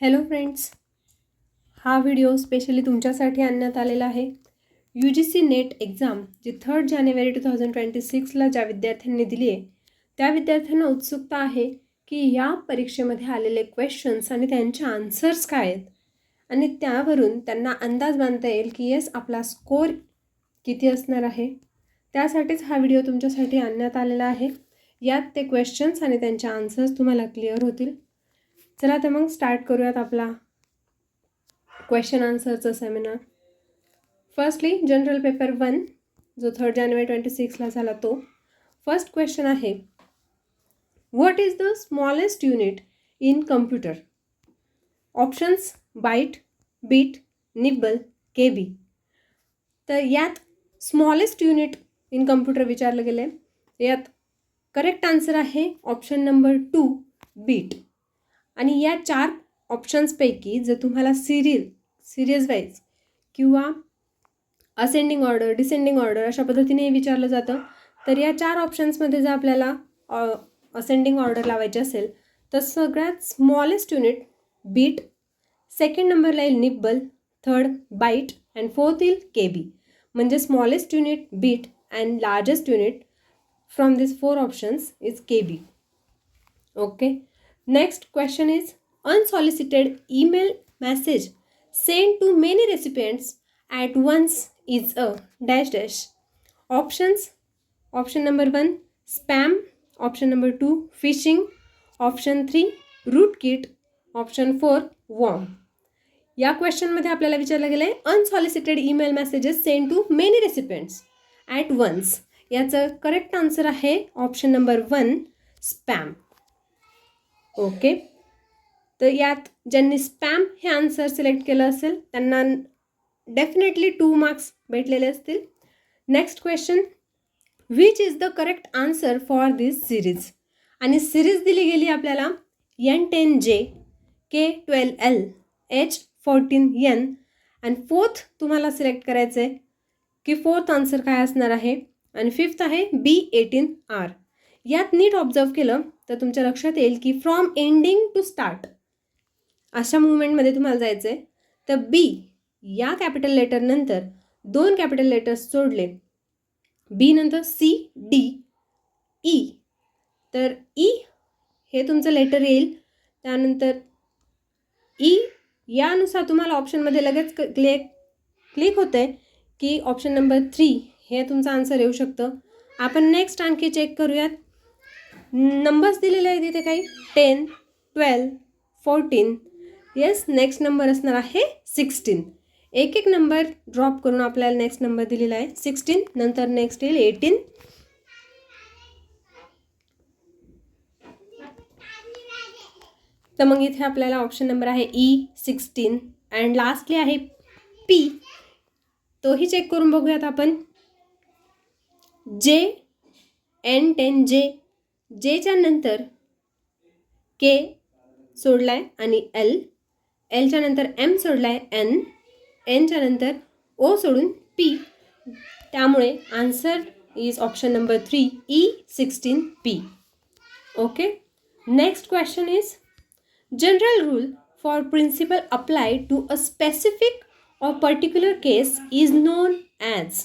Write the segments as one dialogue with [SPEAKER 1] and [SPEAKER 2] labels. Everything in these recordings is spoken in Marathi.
[SPEAKER 1] हॅलो फ्रेंड्स, हा व्हिडिओ स्पेशली तुमच्यासाठी आणण्यात आलेला आहे. UGC नेट एक्झाम जी 3 जानेवारी 2026ला ज्या विद्यार्थ्यांनी दिली आहे त्या विद्यार्थ्यांना उत्सुकता आहे की या परीक्षेमध्ये आलेले क्वेश्चन्स आणि त्यांचे आन्सर्स काय आहेत आणि त्यावरून त्यांना अंदाज बांधता येईल की येस आपला स्कोर किती असणार आहे. त्यासाठीच हा व्हिडिओ तुमच्यासाठी आणण्यात आलेला आहे. यात ते क्वेश्चन्स आणि त्यांचे आन्सर्स तुम्हाला क्लिअर होतील. चला तर मग स्टार्ट करूयात आपला क्वेश्चन आन्सरचा सेमिनार. फर्स्टली जनरल पेपर 1 जो 3 जानेवारी 26ला झाला तो. फर्स्ट क्वेश्चन आहे, what is the smallest unit in computer? Options byte, bit, nibble, KB. तर यात स्मॉलेस्ट युनिट इन कम्प्युटर विचारलं गेलं आहे. यात करेक्ट आन्सर आहे ऑप्शन नंबर 2 बीट. आणि या 4 ऑप्शन्सपैकी जर तुम्हाला सिरीज वाईज किंवा असेंडिंग ऑर्डर, डिसेंडिंग ऑर्डर अशा पद्धतीने विचारलं जातं, तर या 4 ऑप्शन्समध्ये जर आपल्याला असेंडिंग ऑर्डर लावायची असेल तर सगळ्यात स्मॉलेस्ट युनिट बीट, सेकंड नंबरला येईल nibble, third byte and fourth येईल KB. म्हणजे smallest unit bit and largest unit from this 4 options is KB. Okay. Next question is, unsolicited email message sent to many recipients at once is a dash dash. Options, option number 1 spam, option number 2 phishing, option 3 rootkit, option 4 worm. या क्वेश्चनमध्ये आपल्याला विचारलं गेलं आहे unsolicited email messages send to many recipients at once. याचं करेक्ट आन्सर आहे ऑप्शन नंबर 1 स्पॅम. ओके. तर यात ज्यांनी स्पॅम हे आन्सर सिलेक्ट केलं असेल त्यांना डेफिनेटली 2 मार्क्स भेटलेले असतील. Next question, which is the correct answer for this series? आणि सिरीज दिली गेली आपल्याला N10J, K12L, H14N आणि फोर्थ तुम्हाला सिलेक्ट करायचं आहे की फोर्थ आन्सर काय असणार आहे. आणि फिफ्थ आहे B18R. यात नीट ऑब्झर्व केलं तर तुमच्या लक्षात येईल की फ्रॉम एंडिंग टू स्टार्ट अशा मुवमेंटमध्ये तुम्हाला जायचं आहे. तर B या कॅपिटल लेटरनंतर 2 कॅपिटल लेटर्स सोडले, B नंतर CD, E. तर E हे तुमचं लेटर येईल. त्यानंतर E यानुसार तुम्हाला ऑप्शनमध्ये लगेच क्लिक होतं आहे की ऑप्शन नंबर 3 हे तुमचं आन्सर येऊ शकतं. आपण नेक्स्ट आणखी चेक करूयात. नंबर्स दिलेले आहेत इथे काही 10, 12, 14. येस, नेक्स्ट नंबर असणार आहे 16. एक एक नंबर ड्रॉप करून आपल्याला नेक्स्ट नंबर दिलेला आहे 16. नंतर नेक्स्ट येईल 18. तर मग इथे आपल्याला ऑप्शन नंबर आहे E16 अँड लास्टली आहे P. तोही चेक करून बघूयात आपण. N10J, Jच्या नंतर K सोडलाय आणि Lच्या नंतर M सोडलाय Nच्या नंतर O सोडून P. त्यामुळे answer is option number 3 E16P. Okay. Next question is, general rule for principle applied to a specific or particular case is known as.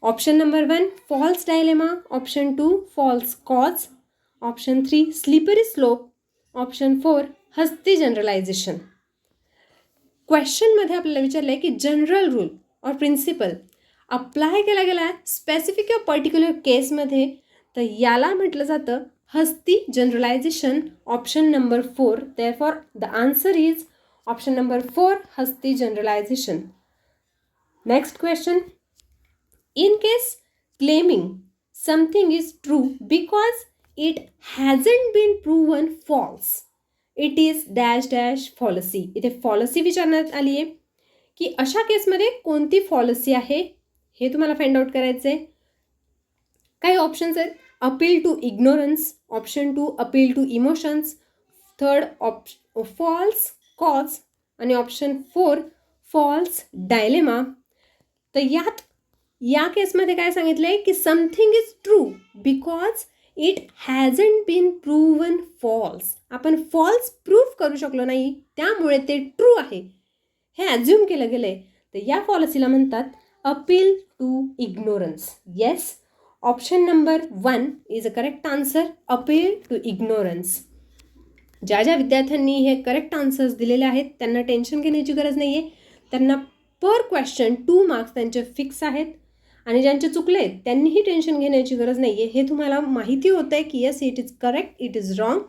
[SPEAKER 1] Option number 1 false dilemma, option 2 false cause, option 3 slippery slope, option 4 hasty generalisation. क्वेश्चनमध्ये आपल्याला विचारलं आहे की जनरल रूल और प्रिन्सिपल अप्लाय केला गेला आहे स्पेसिफिक किंवा पर्टिक्युलर केसमध्ये, तर याला म्हटलं जातं hasty generalization. Option number 4. Therefore the answer is option number 4 hasty generalization. Next question, in case claiming something is true because it hasn't been proven false, it is dash dash fallacy. इथे फॉलसी विचारण्यात आली आहे की अशा केसमध्ये कोणती फॉलसी आहे हे तुम्हाला फाइंड आउट करायचं आहे. काही ऑप्शन्स आहेत, appeal to ignorance, option 2 appeal to emotions, third false cause आणि ऑप्शन 4 फॉल्स डायलेमा. तर या केसमध्ये काय सांगितलं आहे की something is true because it hasn't been proven false. आपण फॉल्स प्रूव्ह करू शकलो नाही, त्यामुळे ते ट्रू आहे हे ॲज्युम केलं गेलं आहे. तर या पॉलिसीला म्हणतात appeal to ignorance. Yes, option number 1 is a correct answer, appeal to ignorance. ज्या ज्या विद्यार्थ्यांनी हे करेक्ट आन्सर्स दिलेले आहेत त्यांना टेन्शन घेण्याची गरज नाही आहे. त्यांना पर क्वेश्चन 2 मार्क्स त्यांचे फिक्स आहेत. आणि ज्यांचे चुकले आहेत त्यांनीही टेन्शन घेण्याची गरज नाही आहे. हे तुम्हाला माहिती होतं आहे की yes it is correct, it is wrong.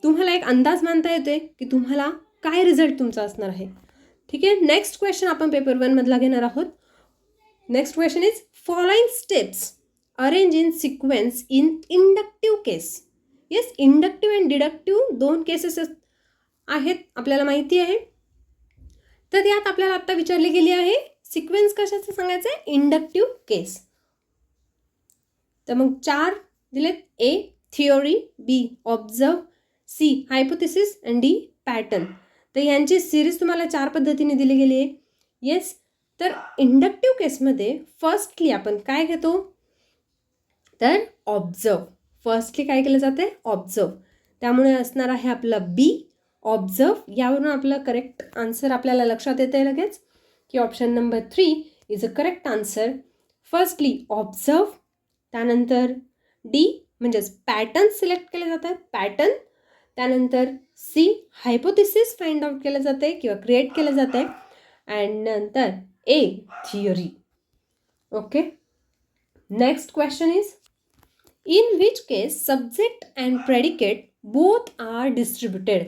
[SPEAKER 1] तुम्हाला एक अंदाज मानता येतोय की तुम्हाला काय रिझल्ट तुमचा असणार आहे. ठीक आहे, नेक्स्ट क्वेश्चन आपण पेपर 1 मधला घेणार आहोत. Next question is following steps arrange in sequence in inductive case. Yes, inductive and deductive 2 cases आहेत आपल्याला माहिती आहे. तर यात आपल्याला आत्ता विचारली गेली आहे सिक्वेन्स कशाचं सांगायचं आहे, इंडक्टिव्ह केस. तर मग 4 दिलेत, A theory, B observe, C hypothesis and D pattern. तर यांची सिरीज तुम्हाला 4 पद्धतीने दिली गेली आहे. येस, तर इंडक्टिव्ह केसमध्ये फर्स्टली आपण काय घेतो तर ऑब्झर्व. फर्स्टली काय केलं जातं आहे, ऑब्झर्व. त्यामुळे असणार आहे आपलं बी ऑब्झर्व. यावरून आपलं करेक्ट आन्सर आपल्याला लक्षात येतं आहे लगेच की option number 3 is a correct answer. Firstly observe, त्यानंतर डी म्हणजेच पॅटर्न सिलेक्ट केले जातात, पॅटर्न. त्यानंतर सी हायपोथेसिस फाइंड आउट केलं जातं आहे किंवा क्रिएट केलं जातं आहे. अँड नंतर A theory. Okay, next question is in which case subject and predicate both are distributed.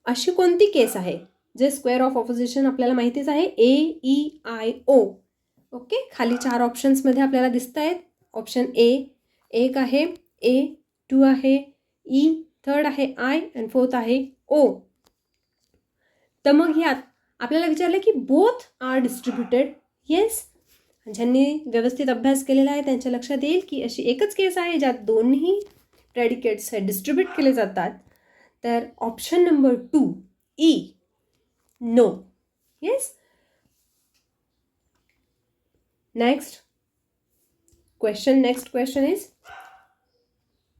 [SPEAKER 1] अशी कोणती केस आहे जे स्क्वेअर ऑफ ऑपोजिशन आपल्याला माहितीच आहे, AEIO. ओके, खाली 4 ऑप्शन्समध्ये आपल्याला दिसत आहेत. ऑप्शन ए 1 आहे, ए 2 आहे, ई 3rd आहे, आय अँड 4th आहे ओ. तर मग यात आपल्याला विचारलं की बोथ आर डिस्ट्रीब्युटेड. येस, ज्यांनी व्यवस्थित अभ्यास केलेला आहे त्यांच्या लक्षात येईल की अशी एकच केस आहे ज्यात दोन्ही प्रेडिकेट्स डिस्ट्रीब्यूट केले जातात. तर option number 2 E no. Yes, next question is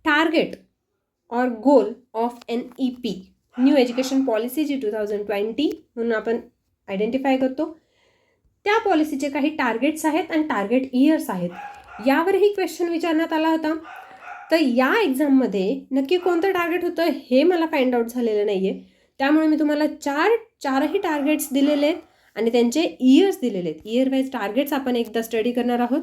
[SPEAKER 1] target or goal of NEP new education policy जी 2020 म्हणून आपण आयडेंटिफाय करतो. त्या पॉलिसीचे काही टार्गेट्स आहेत आणि टार्गेट इयर्स आहेत. यावरही क्वेश्चन विचारण्यात आला होता. तर या एक्झाममध्ये नक्की कोणतं टार्गेट होतं हे मला फाइंड आउट झालेलं नाही आहे. त्यामुळे मी तुम्हाला चारही टार्गेट्स दिलेले आहेत आणि त्यांचे इयर्स दिलेले आहेत. इयर वाईज टार्गेट्स आपण एकदा स्टडी करणार आहोत.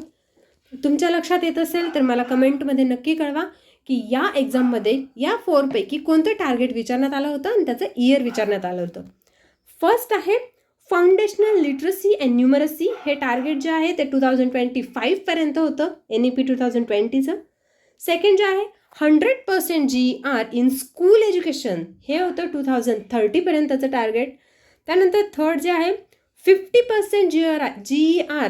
[SPEAKER 1] तुमच्या लक्षात येत असेल तर मला कमेंटमध्ये नक्की कळवा की या एक्झाममध्ये या 4 पैकी कोणतं टार्गेट विचारण्यात आलं होतं आणि त्याचं इयर विचारण्यात आलं होतं. फर्स्ट आहे फाउंडेशनल लिटरसी अँड न्यूमरसी. हे टार्गेट जे आहे ते 2025 पर्यंत होतं, NEP 2020चं. सेकंड जे आहे 100% GER इन स्कूल एज्युकेशन, हे होतं 2030 पर्यंतचं टार्गेट. त्यानंतर थर्ड जे आहे 50% GER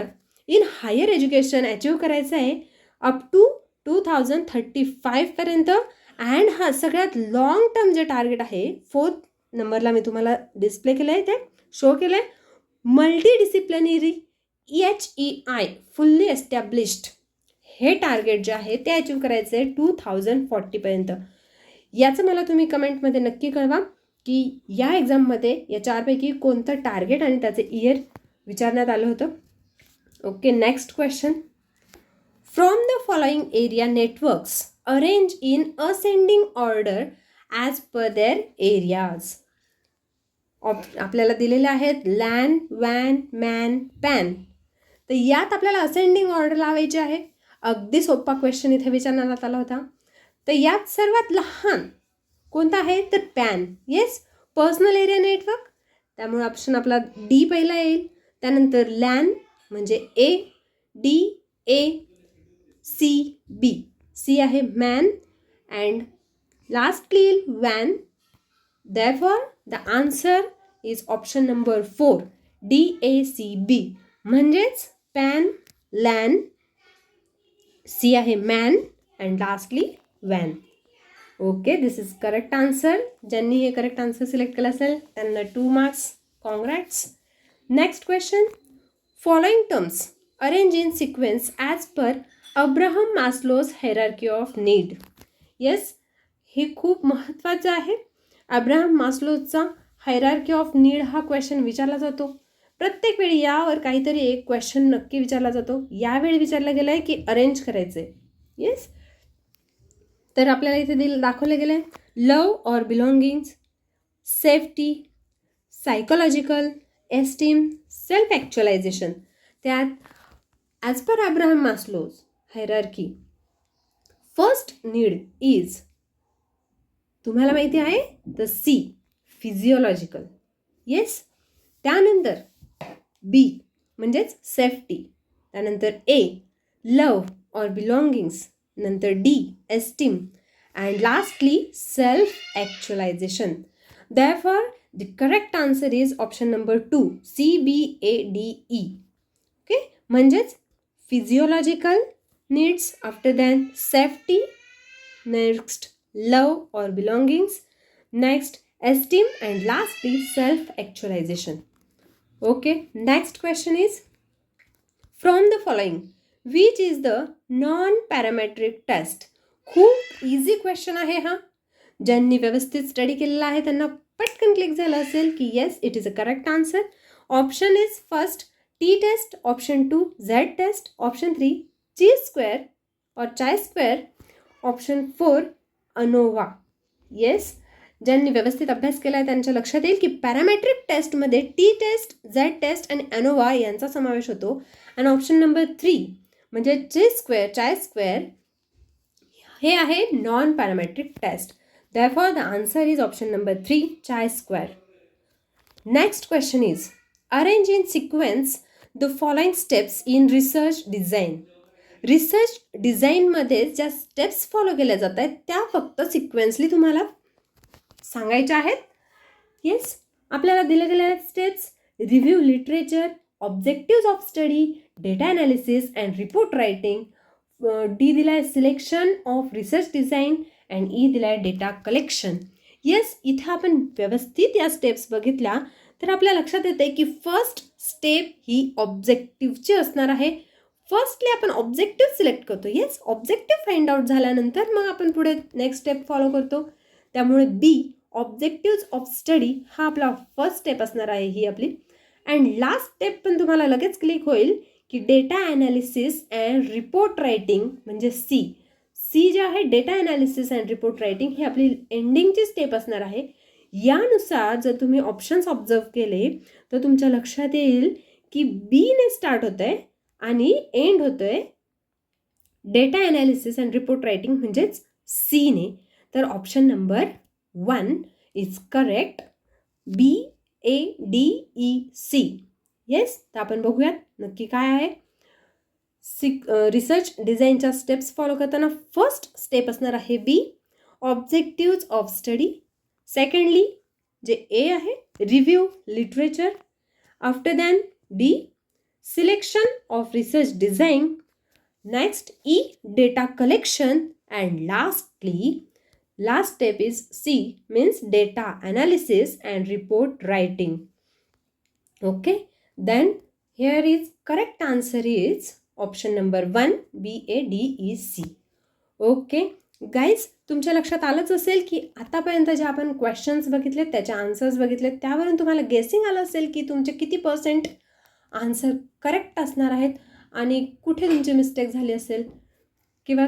[SPEAKER 1] in higher education achieve करायचं आहे अप टू 2035 पर्यंत. अँड हा सगळ्यात लॉंग टर्म जे टार्गेट आहे 4th नंबरला मी तुम्हाला डिस्प्ले केलं आहे, ते शो केलं आहे, multi disciplinary HEI fully established. हे टार्गेट जे आहे ते अचीव करायचं आहे 2040 पर्यंत. याचं मला तुम्ही कमेंटमध्ये नक्की कळवा की या एक्झाममध्ये या 4 पैकी कोणतं टार्गेट आणि त्याचे इयर विचारण्यात आलं होतं. Okay, next question. From the following area networks arrange in ascending order as per their areas. आपल्याला दिलेले आहेत लॅन, वॅन, मॅन, पॅन. तर यात आपल्याला असेंडिंग ऑर्डर लावायची आहे. अगदी सोपा क्वेश्चन इथे विचारण्यात आला होता. तर यात सर्वात लहान कोणता आहे तर pan. Yes, personal area network. त्यामुळे ऑप्शन आपला डी पहिला येईल. त्यानंतर लॅन म्हणजे A, D, A, C, B. C आहे मॅन अँड लास्टली येईल वॅन. Therefore, the answer is option number 4, DACB. म्हणजेच पॅन, लॅन, सी आहे मॅन अँड लास्टली वॅन. Okay, this is correct answer. ज्यांनी हे करेक्ट आन्सर सिलेक्ट केलं असेल त्यांना 2 marks. Congrats. Next question. Following terms arrange in sequence as per Abraham Maslow's hierarchy of need. Yes, हे खूप महत्त्वाचं आहे. अब्राहम मास्लोजचा हायरार्की ऑफ नीड हा क्वेश्चन विचारला जातो. प्रत्येक वेळी यावर काहीतरी एक क्वेश्चन नक्की विचारला जातो. यावेळी विचारलं गेलं आहे की अरेंज करायचं आहे. येस, तर आपल्याला इथे दाखवलं गेलं आहे love or belongings, safety, psychological, esteem, self actualization. त्यात as per Abraham Maslow's hierarchy first need is, तुम्हाला माहिती आहे, द सी, फिजिओलॉजिकल. येस, त्यानंतर बी म्हणजेच सेफ्टी, त्यानंतर ए लव ऑर बिलॉंगिंग्स, नंतर the esteem, and lastly self actualization. Therefore, the correct answer is option number 2, CBADE. Okay, म्हणजेच physiological needs, after then safety, next love or belongings, next esteem, and lastly self actualization. Okay, next question is, from the following which is the non parametric test. खूप इझी क्वेश्चन आहे हा. ज्यांनी व्यवस्थित स्टडी केलेला आहे त्यांना पटकन क्लिक झालं असेल की yes it is a correct answer. Option is first t test, option 2 z test, option 3 chi square or chi square, option 4 ANOVA. Yes, ज्यांनी व्यवस्थित अभ्यास केला आहे त्यांच्या लक्षात येईल की पॅरामेट्रिक टेस्टमध्ये टी टेस्ट, झेड टेस्ट आणि अनोवा यांचा समावेश होतो. आणि ऑप्शन नंबर 3 म्हणजे ची स्क्वेअर, चाय स्क्वेअर हे आहे non parametric test. Therefore, the answer is option number 3, chi square. Next question is, arrange in sequence the following steps in research design. Research डिझाईनमध्ये ज्या स्टेप्स फॉलो केल्या जात आहेत त्या फक्त सिक्वेन्सली तुम्हाला सांगायच्या आहेत. येस, आपल्याला दिल्या गेलेल्या steps review literature, objectives of study, data analysis and report writing. D दिला आहे selection of research design and E दिला आहे डेटा कलेक्शन. येस, इथे आपण व्यवस्थित या स्टेप्स बघितल्या तर आपल्या लक्षात येते की फर्स्ट स्टेप ही ऑब्जेक्टिव्हची असणार आहे. फर्स्टली आपण ऑब्जेक्टिव्ह सिलेक्ट करतो. येस, ऑब्जेक्टिव्ह फाइंड आउट झाल्यानंतर मग आपण पुढे नेक्स्ट स्टेप फॉलो करतो. त्यामुळे बी ऑब्जेक्टिव्ज ऑफ स्टडी हा आपला फर्स्ट स्टेप असणार आहे ही आपली. अँड लास्ट स्टेप पण तुम्हाला लगेच क्लिक होईल की data analysis and report writing म्हणजे सी. सी जे आहे data analysis and report writing ही आपली एंडिंगची स्टेप असणार आहे. यानुसार जर तुम्ही ऑप्शन्स ऑब्झर्व केले तर तुमच्या लक्षात येईल की बीने स्टार्ट होतं आहे आणि एंड होतो आहे data analysis and report writing म्हणजेच सीने. तर option number 1 is correct, BADEC. Yes, तर आपण बघूयात नक्की काय आहे. रिसर्च डिझाईनच्या स्टेप्स फॉलो करताना फर्स्ट स्टेप असणार आहे B objectives of study. Secondly जे ए आहे review literature. After then D selection of research design. Next E data collection and lastly last step is C means data analysis and report writing. Okay, then here is correct answer is option number 1 BADEC. Okay guys, तुमच्या लक्षात आलंच असेल की आतापर्यंत जे आपण क्वेश्चन्स बघितले त्याचे आन्सर्स बघितले त्यावरून तुम्हाला गेसिंग आलं असेल की तुमचे किती % आन्सर करेक्ट असणार आहेत आणि कुठे तुमची मिस्टेक झाली असेल किंवा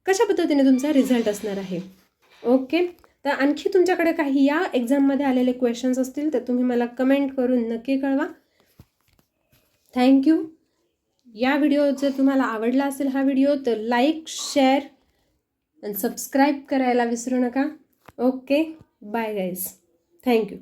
[SPEAKER 1] कशा पद्धतीने तुमचा रिझल्ट असणार आहे. ओके, तर आणखी तुमच्याकडे काही या एक्झाममध्ये आलेले क्वेश्चन्स असतील तर तुम्ही मला कमेंट करून नक्की कळवा. थँक्यू. या व्हिडिओ जर तुम्हाला आवडला असेल हा व्हिडिओ तर लाईक, शेअर आणि सबस्क्राईब करायला विसरू नका. Okay, bye guys. थँक्यू.